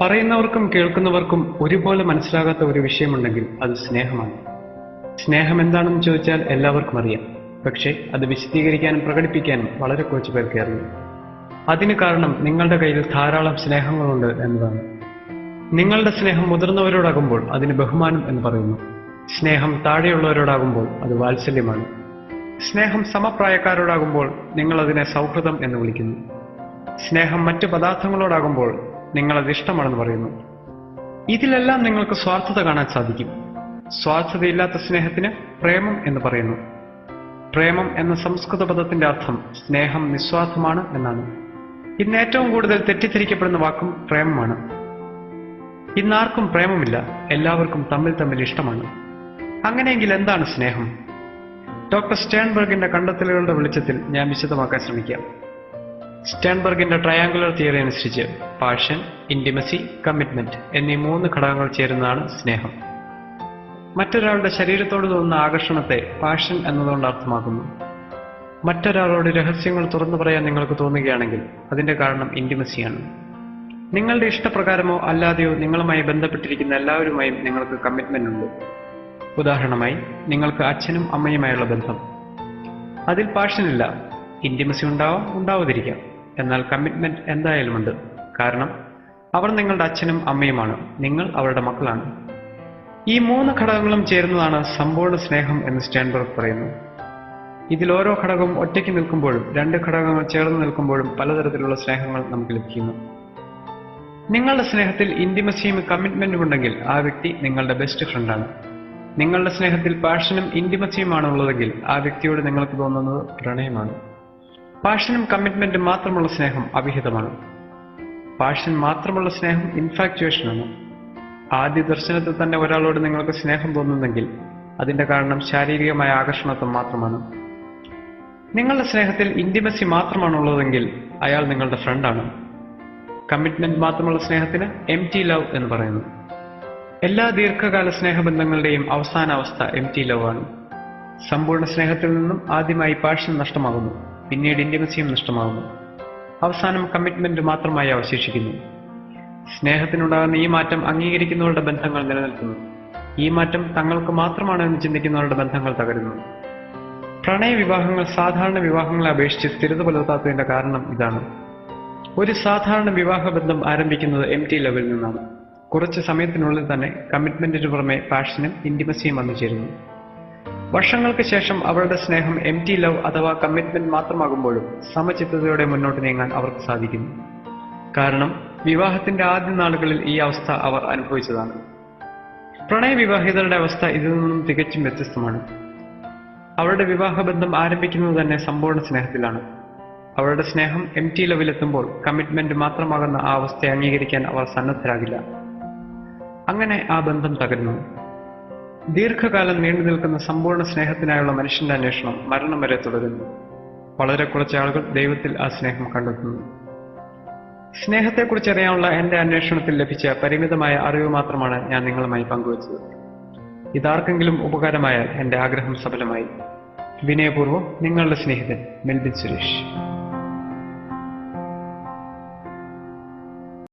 പറയുന്നവർക്കും കേൾക്കുന്നവർക്കും ഒരുപോലെ മനസ്സിലാകാത്ത ഒരു വിഷയമുണ്ടെങ്കിൽ അത് സ്നേഹമാണ്. സ്നേഹം എന്താണെന്ന് ചോദിച്ചാൽ എല്ലാവർക്കും അറിയാം. പക്ഷേ അത് വിശദീകരിക്കാനും പ്രകടിപ്പിക്കാനും വളരെ കുറച്ചു പേർക്ക് അറിയാം. അതിന് കാരണം നിങ്ങളുടെ കയ്യിൽ ധാരാളം സ്നേഹങ്ങളുണ്ട് എന്നതാണ്. നിങ്ങളുടെ സ്നേഹം മുതിർന്നവരോടാകുമ്പോൾ അതിന് ബഹുമാനം എന്ന് പറയുന്നു. സ്നേഹം താഴെയുള്ളവരോടാകുമ്പോൾ അത് വാത്സല്യമാണ്. സ്നേഹം സമപ്രായക്കാരോടാകുമ്പോൾ നിങ്ങൾ അതിനെ സൗഹൃദം എന്ന് വിളിക്കുന്നു. സ്നേഹം മറ്റു പദാർത്ഥങ്ങളോടാകുമ്പോൾ നിങ്ങൾ അത് ഇഷ്ടമാണെന്ന് പറയുന്നു. ഇതിലെല്ലാം നിങ്ങൾക്ക് സ്വാർത്ഥത കാണാൻ സാധിക്കും. സ്വാർത്ഥതയില്ലാത്ത സ്നേഹത്തിന് പ്രേമം എന്ന് പറയുന്നു. പ്രേമം എന്ന സംസ്കൃത പദത്തിന്റെ അർത്ഥം സ്നേഹം നിസ്വാർത്ഥമാണ് എന്നാണ്. ഇന്ന് ഏറ്റവും കൂടുതൽ തെറ്റിദ്ധരിക്കപ്പെടുന്ന വാക്കും പ്രേമമാണ്. ഇന്നാർക്കും പ്രേമമില്ല, എല്ലാവർക്കും തമ്മിൽ ഇഷ്ടമാണ്. അങ്ങനെയെങ്കിൽ എന്താണ് സ്നേഹം? ഡോക്ടർ സ്റ്റേൺബർഗിന്റെ കണ്ടെത്തലുകളുടെ വെളിച്ചത്തിൽ ഞാൻ വിശദമാക്കാൻ ശ്രമിക്കാം. സ്റ്റേൺബർഗിന്റെ ട്രയാങ്കുലർ തിയറി അനുസരിച്ച് പാഷൻ, ഇന്റിമസി, കമ്മിറ്റ്മെന്റ് എന്നീ 3 ഘടകങ്ങൾ ചേരുന്നതാണ് സ്നേഹം. മറ്റൊരാളുടെ ശരീരത്തോട് തോന്നുന്ന ആകർഷണത്തെ പാഷൻ എന്നതുകൊണ്ട് അർത്ഥമാക്കുന്നു. മറ്റൊരാളോട് രഹസ്യങ്ങൾ തുറന്നു പറയാൻ നിങ്ങൾക്ക് തോന്നുകയാണെങ്കിൽ അതിന്റെ കാരണം ഇന്റിമസിയാണ്. നിങ്ങളുടെ ഇഷ്ടപ്രകാരമോ അല്ലാതെയോ നിങ്ങളുമായി ബന്ധപ്പെട്ടിരിക്കുന്ന എല്ലാവരുമായും നിങ്ങൾക്ക് കമ്മിറ്റ്മെന്റ് ഉണ്ട്. ഉദാഹരണമായി, നിങ്ങൾക്ക് അച്ഛനും അമ്മയുമായുള്ള ബന്ധം. അതിൽ പാഷനില്ല. ഇന്റിമസി ഉണ്ടാവാം, ഉണ്ടാവാതിരിക്കാം. എന്നാൽ കമ്മിറ്റ്മെന്റ് എന്തായാലും ഉണ്ട്. കാരണം അവർ നിങ്ങളുടെ അച്ഛനും അമ്മയുമാണ്, നിങ്ങൾ അവരുടെ മക്കളാണ്. ഈ 3 ഘടകങ്ങളും ചേരുന്നതാണ് സമ്പൂർണ്ണ സ്നേഹം എന്ന് സ്റ്റേൺബർഗ് പറയുന്നു. ഇതിൽ ഓരോ ഘടകവും ഒറ്റയ്ക്ക് നിൽക്കുമ്പോഴും 2 ഘടകങ്ങൾ ചേർന്ന് നിൽക്കുമ്പോഴും പലതരത്തിലുള്ള സ്നേഹങ്ങൾ നമുക്ക് ലഭിക്കുന്നു. നിങ്ങളുടെ സ്നേഹത്തിൽ ഇന്റിമസിയും കമ്മിറ്റ്മെന്റും ഉണ്ടെങ്കിൽ ആ വ്യക്തി നിങ്ങളുടെ ബെസ്റ്റ് ഫ്രണ്ടാണ്. നിങ്ങളുടെ സ്നേഹത്തിൽ പാഷനും ഇന്റിമസിയുമാണ് ഉള്ളതെങ്കിൽ ആ വ്യക്തിയോട് നിങ്ങൾക്ക് തോന്നുന്നത് പ്രണയമാണ്. പാഷനും കമ്മിറ്റ്മെന്റും മാത്രമുള്ള സ്നേഹം അവിഹിതമാണ്. പാഷൻ മാത്രമുള്ള സ്നേഹം ഇൻഫാക്ച്വേഷനാണ്. ആദ്യ ദർശനത്തിൽ തന്നെ ഒരാളോട് നിങ്ങൾക്ക് സ്നേഹം തോന്നുന്നെങ്കിൽ അതിന്റെ കാരണം ശാരീരികമായ ആകർഷണത്വം മാത്രമാണ്. നിങ്ങളുടെ സ്നേഹത്തിൽ ഇന്റിമസി മാത്രമാണുള്ളതെങ്കിൽ അയാൾ നിങ്ങളുടെ ഫ്രണ്ടാണ്. കമ്മിറ്റ്മെന്റ് മാത്രമുള്ള സ്നേഹത്തിന് എംപ്റ്റി ലവ് എന്ന് പറയുന്നു. എല്ലാ ദീർഘകാല സ്നേഹബന്ധങ്ങളുടെയും അവസാന അവസ്ഥ എംപ്റ്റി ലവ് ആണ്. സമ്പൂർണ്ണ സ്നേഹത്തിൽ നിന്നും ആദ്യമായി പാഷൻ നഷ്ടമാകുന്നു, പിന്നീട് ഇന്റിമസിയും നഷ്ടമാകുന്നു, അവസാനം കമ്മിറ്റ്മെന്റ് മാത്രമായി അവശേഷിക്കുന്നു. സ്നേഹത്തിനുണ്ടാകുന്ന ഈ മാറ്റം അംഗീകരിക്കുന്നവരുടെ ബന്ധങ്ങൾ നിലനിൽക്കുന്നു. ഈ മാറ്റം തങ്ങൾക്ക് മാത്രമാണ് എന്ന് ചിന്തിക്കുന്നവരുടെ ബന്ധങ്ങൾ തകരുന്നു. പ്രണയ വിവാഹങ്ങൾ സാധാരണ വിവാഹങ്ങളെ അപേക്ഷിച്ച് സ്ഥിരത പുലർത്താത്തതിന്റെ കാരണം ഇതാണ്. ഒരു സാധാരണ വിവാഹബന്ധം ആരംഭിക്കുന്നത് എംപ്റ്റി ലെവലിൽ നിന്നാണ്. കുറച്ച് സമയത്തിനുള്ളിൽ തന്നെ കമ്മിറ്റ്മെന്റിന് പുറമെ പാഷനും ഇന്റിമസിയും വന്നു ചേരുന്നു. വർഷങ്ങൾക്ക് ശേഷം അവരുടെ സ്നേഹം എംപ്റ്റി ലവ് അഥവാ കമ്മിറ്റ്മെന്റ് മാത്രമാകുമ്പോഴും സമചിത്തതയോടെ മുന്നോട്ട് നീങ്ങാൻ അവർക്ക് സാധിക്കുന്നു. കാരണം വിവാഹത്തിന്റെ ആദ്യ നാളുകളിൽ ഈ അവസ്ഥ അവർ അനുഭവിച്ചതാണ്. പ്രണയവിവാഹിതരുടെ അവസ്ഥ ഇതിൽ നിന്നും തികച്ചും വ്യത്യസ്തമാണ്. അവരുടെ വിവാഹബന്ധം ആരംഭിക്കുന്നത് തന്നെ സമ്പൂർണ്ണ സ്നേഹത്തിലാണ്. അവരുടെ സ്നേഹം എംപ്റ്റി ലെവലെത്തുമ്പോൾ കമ്മിറ്റ്മെന്റ് മാത്രമാകുന്ന ആ അവസ്ഥയെ അംഗീകരിക്കാൻ അവർ സന്നദ്ധരാകില്ല. അങ്ങനെ ആ ബന്ധം തകരുന്നു. ദീർഘകാലം നീണ്ടു നിൽക്കുന്ന സമ്പൂർണ്ണ സ്നേഹത്തിനായുള്ള മനുഷ്യന്റെ അന്വേഷണം മരണം വരെ തുടരുന്നു. വളരെ കുറച്ച് ആളുകൾ ദൈവത്തിൽ ആ സ്നേഹം കണ്ടെത്തുന്നു. സ്നേഹത്തെക്കുറിച്ച് അറിയാനുള്ള എന്റെ അന്വേഷണത്തിൽ ലഭിച്ച പരിമിതമായ അറിവ് മാത്രമാണ് ഞാൻ നിങ്ങളുമായി പങ്കുവച്ചത്. ഇതാർക്കെങ്കിലും ഉപകാരമായാൽ എന്റെ ആഗ്രഹം സഫലമായി. വിനയപൂർവ്വം നിങ്ങളുടെ സ്നേഹിതൻ മെൽബിൻ സുരേഷ്.